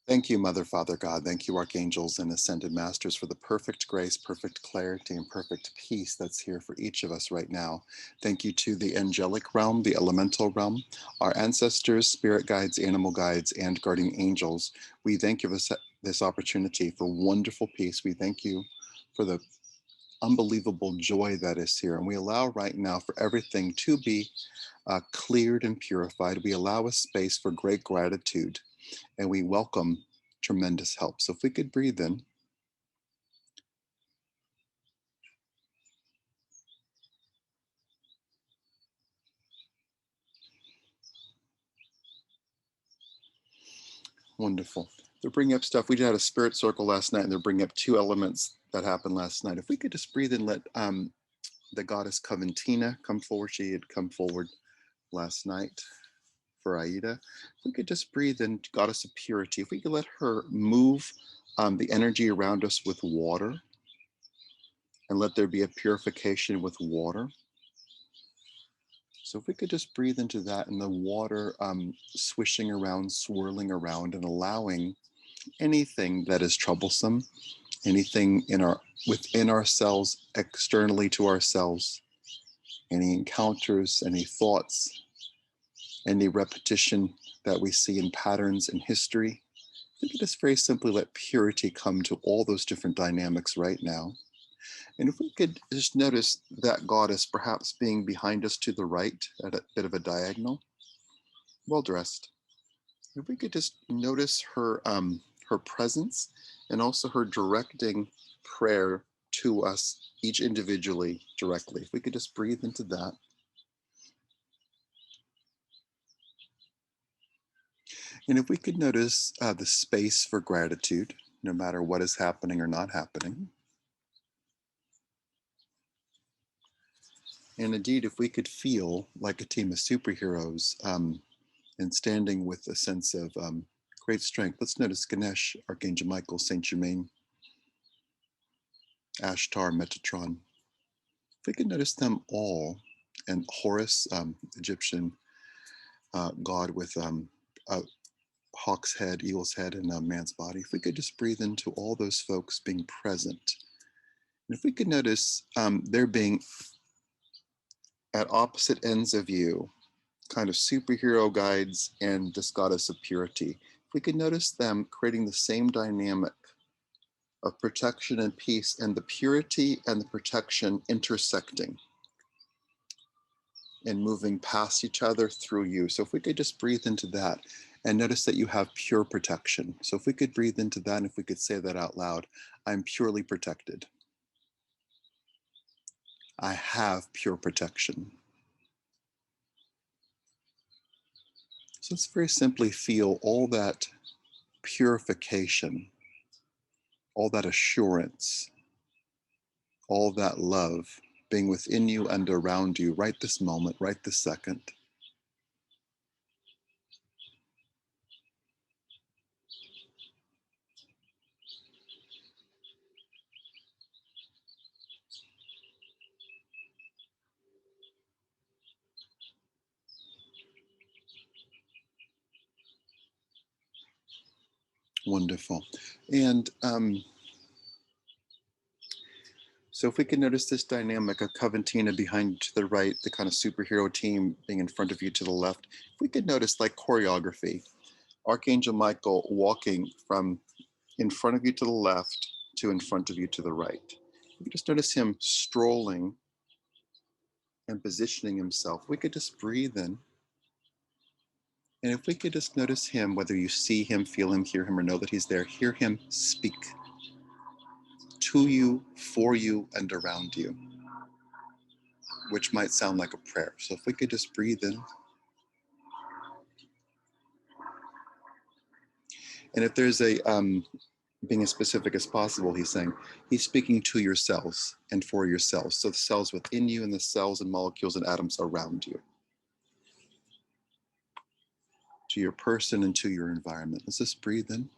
Thank you, Mother, Father, God. Thank you, Archangels and Ascended Masters, for the perfect grace, perfect clarity, and perfect peace that's here for each of us right now. Thank you to the angelic realm, the elemental realm, our ancestors, spirit guides, animal guides, and guardian angels. We thank you for this opportunity for wonderful peace. We thank you for the unbelievable joy that is here. And we allow right now for everything to be cleared and purified. We allow a space for great gratitude, and we welcome tremendous help. So if we could breathe in. Wonderful. They're bringing up stuff. We did a spirit circle last night, and they're bringing up two elements that happened last night. If we could just breathe and let the goddess Coventina come forward. She had come forward last night for Aida. If we could just breathe in, goddess of purity. If we could let her move the energy around us with water, and let there be a purification with water. So if we could just breathe into that, and the water swishing around, swirling around, and allowing anything that is troublesome, anything within ourselves, externally to ourselves, any encounters, any thoughts, any repetition that we see in patterns in history. We could just very simply let purity come to all those different dynamics right now. And if we could just notice that goddess perhaps being behind us to the right at a bit of a diagonal, well dressed. If we could just notice her presence, and also her directing prayer to us each individually directly. If we could just breathe into that. And if we could notice the space for gratitude, no matter what is happening or not happening. And indeed, if we could feel like a team of superheroes and standing with a sense of great strength. Let's notice Ganesh, Archangel Michael, Saint Germain, Ashtar, Metatron. If we could notice them all, and Horus, Egyptian god with a hawk's head, eagle's head, and a man's body. If we could just breathe into all those folks being present. And if we could notice there being at opposite ends of you, kind of superhero guides and this goddess of purity, if we could notice them creating the same dynamic of protection and peace, and the purity and the protection intersecting and moving past each other through you. So if we could just breathe into that and notice that you have pure protection. So if we could breathe into that, and if we could say that out loud, I'm purely protected. I have pure protection. So let's very simply feel all that purification, all that assurance, all that love being within you and around you right this moment, right this second. Wonderful. And so if we can notice this dynamic of Coventina behind you to the right, the kind of superhero team being in front of you to the left, if we could notice like choreography, Archangel Michael walking from in front of you to the left to in front of you to the right. You just notice him strolling and positioning himself. We could just breathe in. And if we could just notice him, whether you see him, feel him, hear him, or know that he's there, hear him speak to you, for you, and around you, which might sound like a prayer. So if we could just breathe in. And if there's being as specific as possible, he's saying, he's speaking to your cells and for your cells. So the cells within you and the cells and molecules and atoms around you, to your person and to your environment. Let's just breathe in.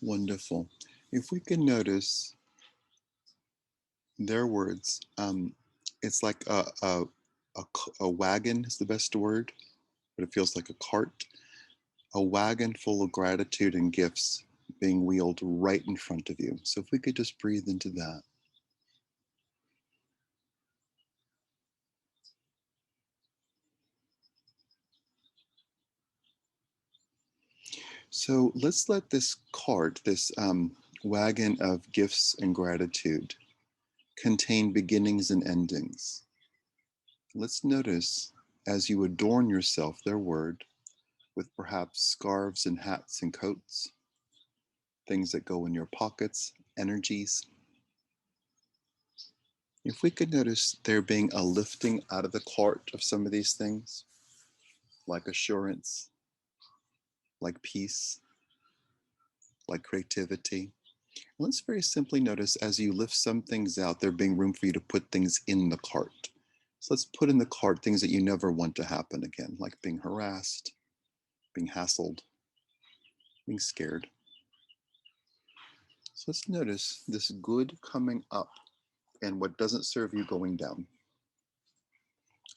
Wonderful. If we can notice their words, it's like a wagon is the best word, but it feels like a cart, a wagon full of gratitude and gifts being wheeled right in front of you. So if we could just breathe into that. So let's let this cart, this wagon of gifts and gratitude, contain beginnings and endings. Let's notice as you adorn yourself, their word, with perhaps scarves and hats and coats, things that go in your pockets, energies. If we could notice there being a lifting out of the cart of some of these things, like assurance, like peace, like creativity. Let's very simply notice as you lift some things out, there being room for you to put things in the cart. So let's put in the cart things that you never want to happen again, like being harassed, being hassled, being scared. So let's notice this good coming up and what doesn't serve you going down.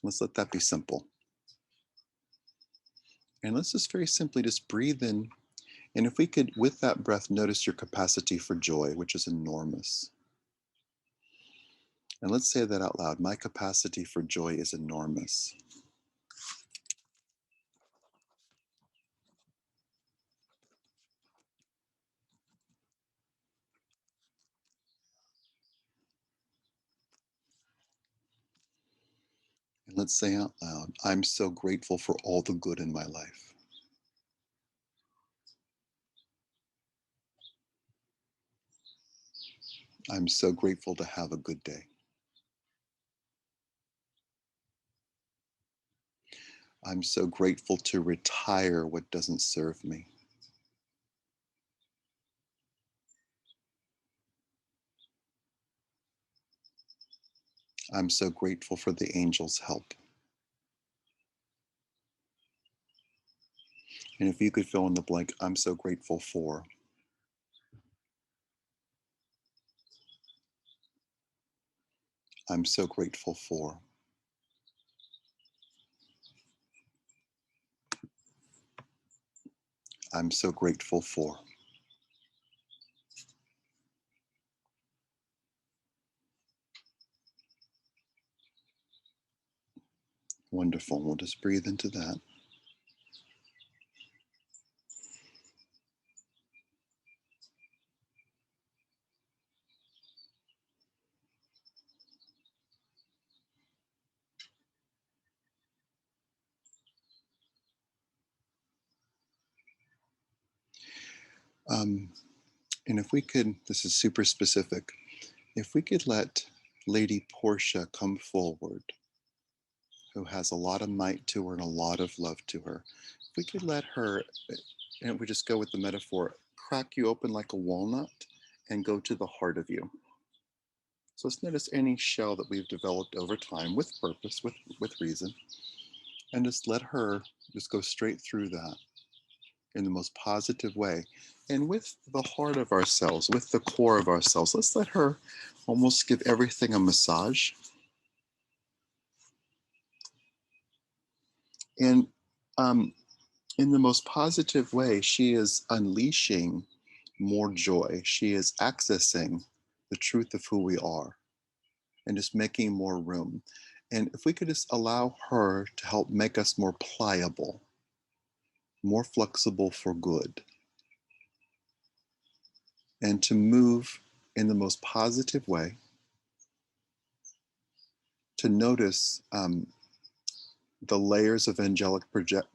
Let's let that be simple. And let's just very simply just breathe in. And if we could, with that breath, notice your capacity for joy, which is enormous. And let's say that out loud. My capacity for joy is enormous. And let's say out loud, I'm so grateful for all the good in my life. I'm so grateful to have a good day. I'm so grateful to retire what doesn't serve me. I'm so grateful for the angels' help. And if you could fill in the blank, I'm so grateful for. I'm so grateful for. I'm so grateful for. Wonderful. We'll just breathe into that. Um, and if we could, this is super specific, if we could let Lady Portia come forward, who has a lot of might to her and a lot of love to her, if we could let her, and we just go with the metaphor, crack you open like a walnut and go to the heart of you. So let's notice any shell that we've developed over time with purpose, with reason, and just let her just go straight through that in the most positive way. And with the heart of ourselves, with the core of ourselves, let's let her almost give everything a massage. And in the most positive way, she is unleashing more joy. She is accessing the truth of who we are and just making more room. And if we could just allow her to help make us more pliable, more flexible for good, and to move in the most positive way, to notice the layers of angelic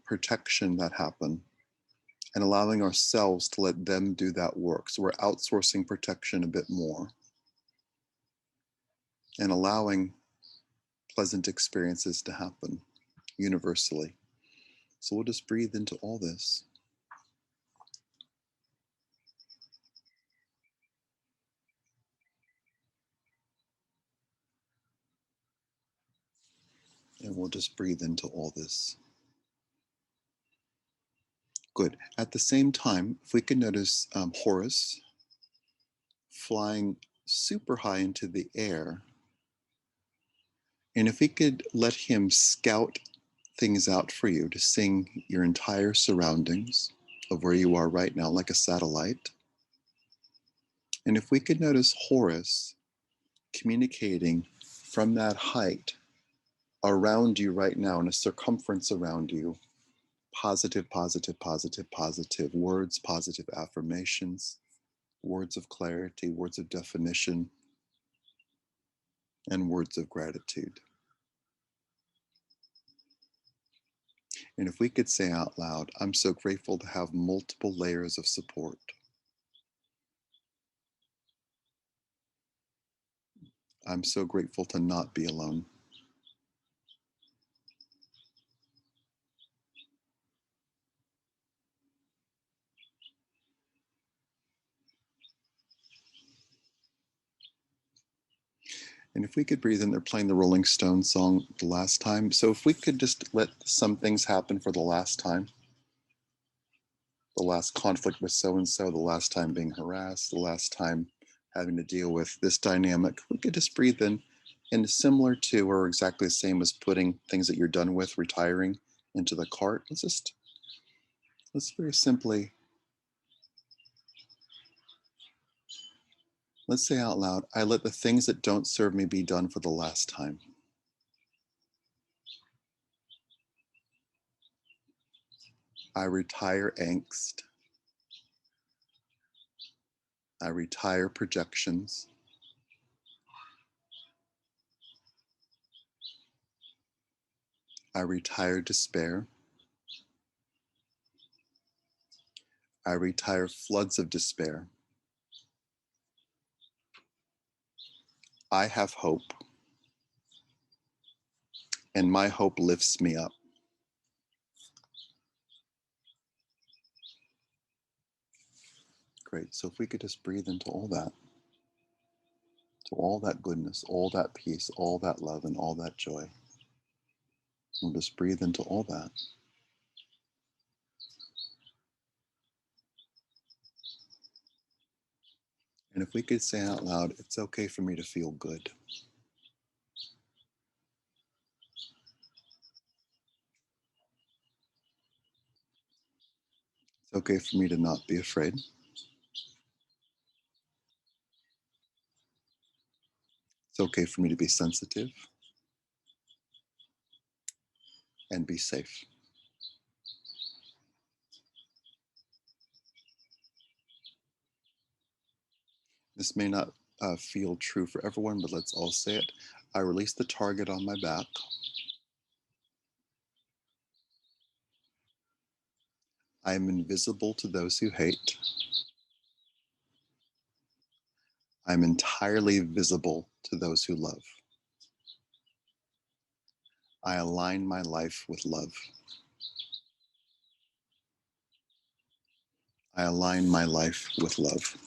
protection that happen and allowing ourselves to let them do that work. So we're outsourcing protection a bit more and allowing pleasant experiences to happen universally. So we'll just breathe into all this. And we'll just breathe into all this. Good. At the same time, if we can notice Horus flying super high into the air, and if we could let him scout things out for you to sing your entire surroundings of where you are right now, like a satellite. And if we could notice Horus communicating from that height around you right now, in a circumference around you, positive, positive, positive, positive words, positive affirmations, words of clarity, words of definition, and words of gratitude. And if we could say out loud, I'm so grateful to have multiple layers of support. I'm so grateful to not be alone. And if we could breathe in, they're playing the Rolling Stones song the last time. So if we could just let some things happen for the last time, the last conflict with so-and-so, the last time being harassed, the last time having to deal with this dynamic, we could just breathe in, and similar to or exactly the same as putting things that you're done with, retiring, into the cart. Let's very simply, let's say out loud, I let the things that don't serve me be done for the last time. I retire angst. I retire projections. I retire despair. I retire floods of despair. I have hope, and my hope lifts me up. Great. So if we could just breathe into all that, to all that goodness, all that peace, all that love, and all that joy. We'll just breathe into all that. And if we could say out loud, it's okay for me to feel good. It's okay for me to not be afraid. It's okay for me to be sensitive and be safe. This may not feel true for everyone, but let's all say it. I release the target on my back. I am invisible to those who hate. I'm entirely visible to those who love. I align my life with love. I align my life with love.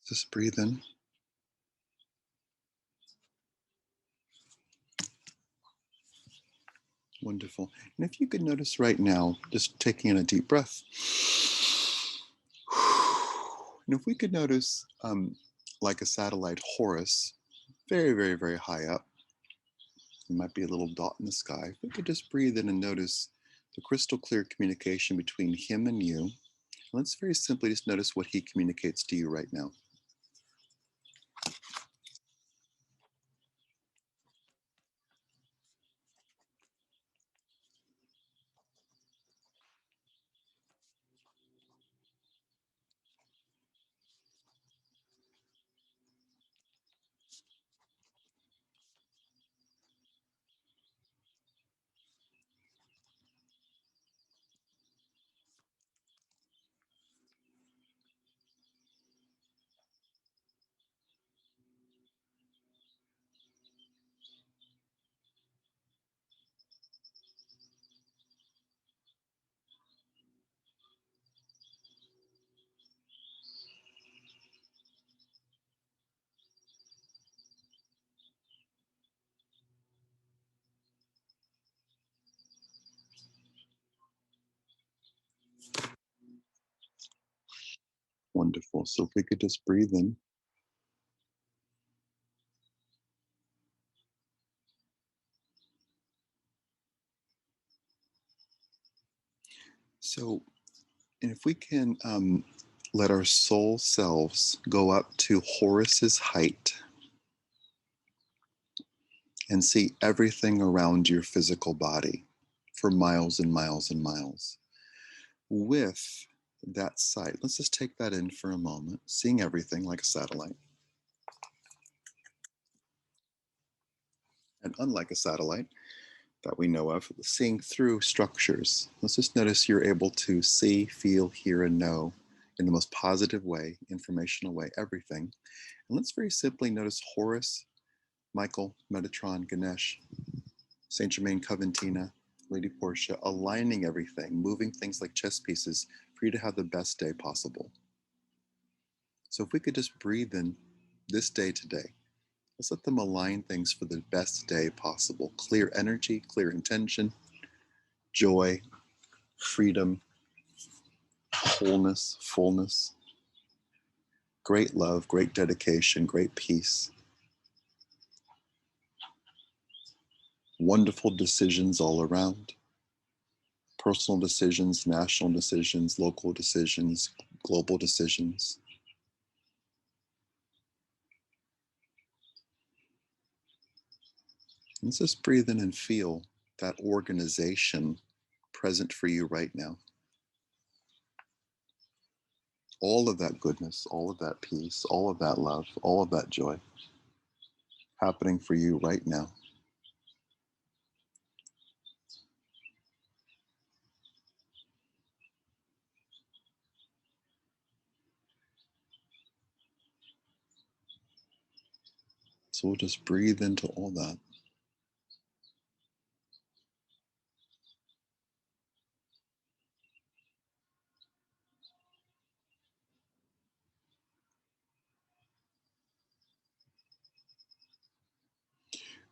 Just breathe in. Wonderful. And if you could notice right now, just taking in a deep breath. And if we could notice, like a satellite, Horus, very, very, very high up, it might be a little dot in the sky. If we could just breathe in and notice the crystal clear communication between him and you. Let's very simply just notice what he communicates to you right now. Wonderful. So if we could just breathe in. So, and if we can let our soul selves go up to Horus's height and see everything around your physical body for miles and miles and miles. With that sight, let's just take that in for a moment, seeing everything like a satellite. And unlike a satellite that we know of, seeing through structures, let's just notice you're able to see, feel, hear, and know in the most positive way, informational way, everything. And let's very simply notice Horus, Michael, Metatron, Ganesh, Saint Germain, Coventina, Lady Portia, aligning everything, moving things like chess pieces for you to have the best day possible. So if we could just breathe in this day today, let's let them align things for the best day possible. Clear energy, clear intention, joy, freedom, wholeness, fullness, great love, great dedication, great peace, wonderful decisions all around, personal decisions, national decisions, local decisions, global decisions. Let's just breathe in and feel that organization present for you right now. All of that goodness, all of that peace, all of that love, all of that joy happening for you right now. So we'll just breathe into all that.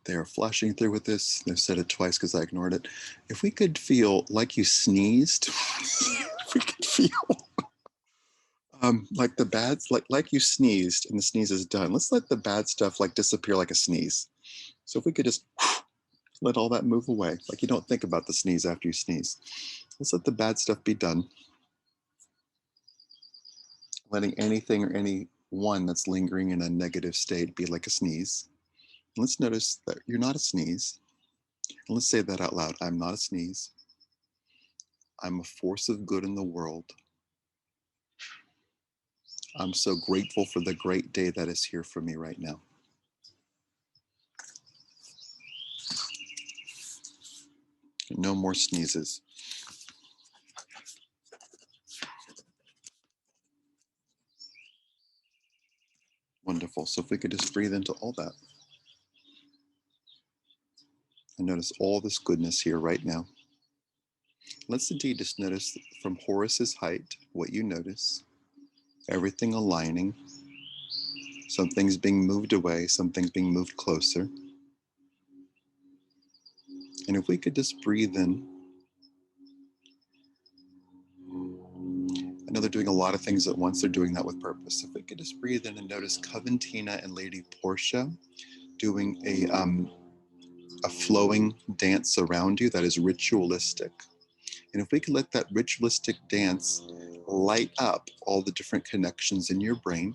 They are flashing through with this. They've said it twice because I ignored it. If we could feel like you sneezed, if we could feel like the bad, like you sneezed and the sneeze is done. Let's let the bad stuff like disappear like a sneeze. So if we could just let all that move away, like you don't think about the sneeze after you sneeze. Let's let the bad stuff be done. Letting anything or anyone that's lingering in a negative state be like a sneeze. And let's notice that you're not a sneeze. And let's say that out loud. I'm not a sneeze. I'm a force of good in the world. I'm so grateful for the great day that is here for me right now. No more sneezes. Wonderful. So if we could just breathe into all that and notice all this goodness here right now. Let's indeed just notice from Horus's height what you notice. Everything aligning. Some things being moved away, some things being moved closer. And if we could just breathe in. I know they're doing a lot of things at once. They're doing that with purpose. If we could just breathe in and notice Coventina and Lady Portia doing a flowing dance around you that is ritualistic. And if we could let that ritualistic dance light up all the different connections in your brain,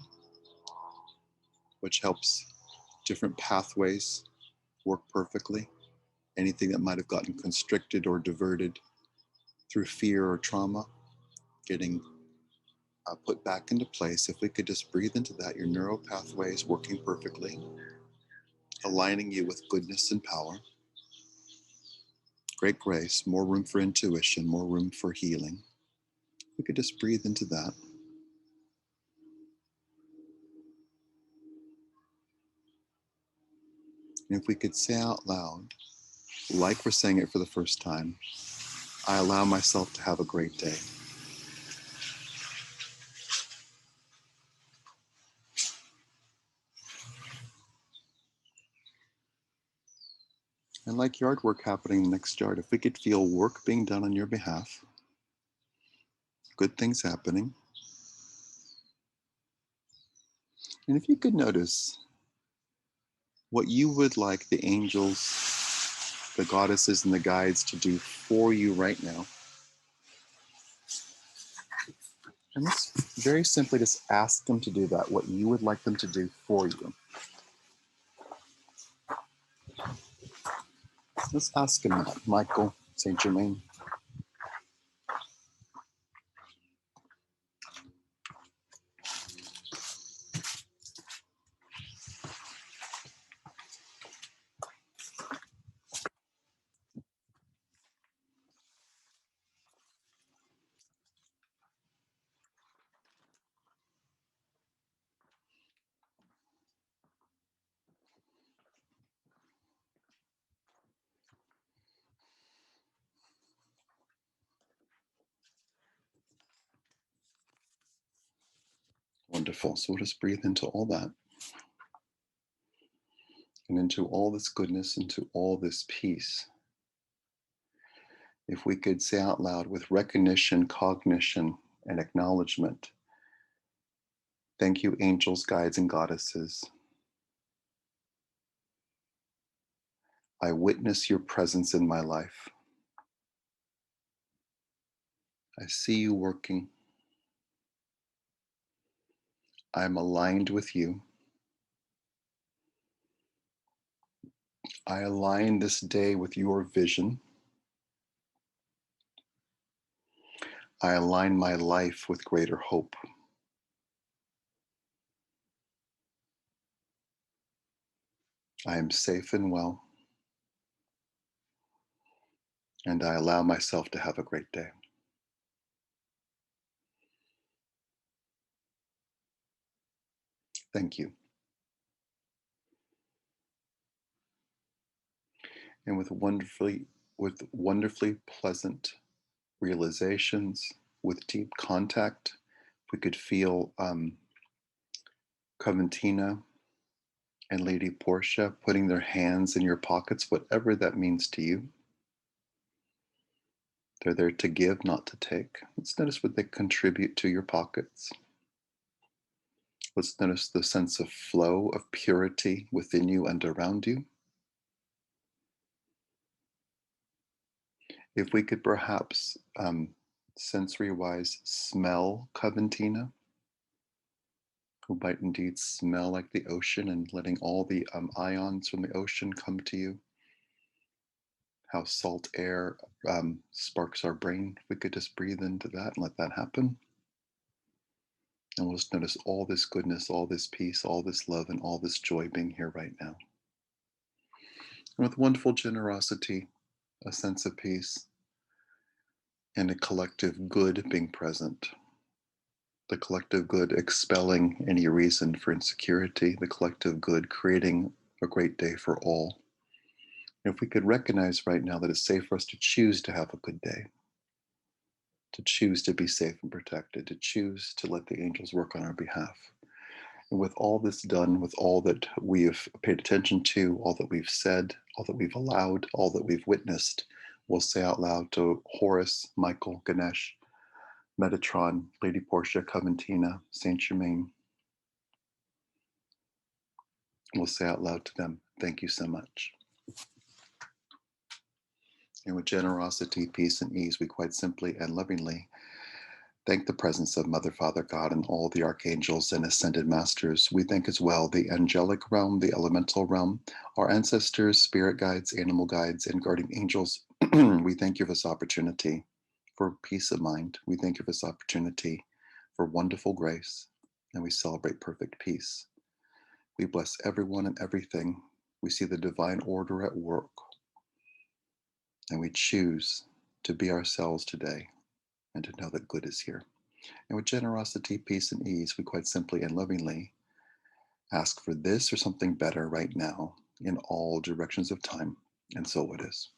which helps different pathways work perfectly, anything that might have gotten constricted or diverted through fear or trauma, getting put back into place. If we could just breathe into that, your neural pathways working perfectly, aligning you with goodness and power, great grace, more room for intuition, more room for healing. We could just breathe into that. And if we could say out loud, like we're saying it for the first time, I allow myself to have a great day. And like yard work happening in the next yard, if we could feel work being done on your behalf, good things happening, And if you could notice what you would like the angels, the goddesses, and the guides to do for you right now. And let's very simply just ask them to do that, what you would like them to do for you. Let's ask him that, Michael, St. Germain. Wonderful. So we'll just breathe into all that. And into all this goodness, into all this peace. If we could say out loud with recognition, cognition, and acknowledgement, thank you, angels, guides, and goddesses. I witness your presence in my life. I see you working. I'm aligned with you. I align this day with your vision. I align my life with greater hope. I am safe and well. And I allow myself to have a great day. Thank you. And with wonderfully pleasant realizations, with deep contact, we could feel Coventina and Lady Portia putting their hands in your pockets, whatever that means to you. They're there to give, not to take. Let's notice what they contribute to your pockets. Let's notice the sense of flow, of purity within you and around you. If we could perhaps sensory-wise smell Coventina, who might indeed smell like the ocean, and letting all the ions from the ocean come to you. How salt air sparks our brain. If we could just breathe into that and let that happen. And we'll just notice all this goodness, all this peace, all this love, and all this joy being here right now. And with wonderful generosity, a sense of peace, and a collective good being present. The collective good expelling any reason for insecurity, the collective good creating a great day for all. And if we could recognize right now that it's safe for us to choose to have a good day, to choose to be safe and protected, to choose to let the angels work on our behalf. And with all this done, with all that we've paid attention to, all that we've said, all that we've allowed, all that we've witnessed, we'll say out loud to Horus, Michael, Ganesh, Metatron, Lady Portia, Coventina, Saint Germain. We'll say out loud to them, thank you so much. And with generosity, peace, and ease, we quite simply and lovingly thank the presence of Mother, Father, God, and all the archangels and ascended masters. We thank as well the angelic realm, the elemental realm, our ancestors, spirit guides, animal guides, and guardian angels. We thank you for this opportunity for peace of mind. We thank you for this opportunity for wonderful grace, and we celebrate perfect peace. We bless everyone and everything. We see the divine order at work, and we choose to be ourselves today and to know that good is here. And with generosity, peace, and ease, we quite simply and lovingly ask for this or something better right now in all directions of time. And so it is.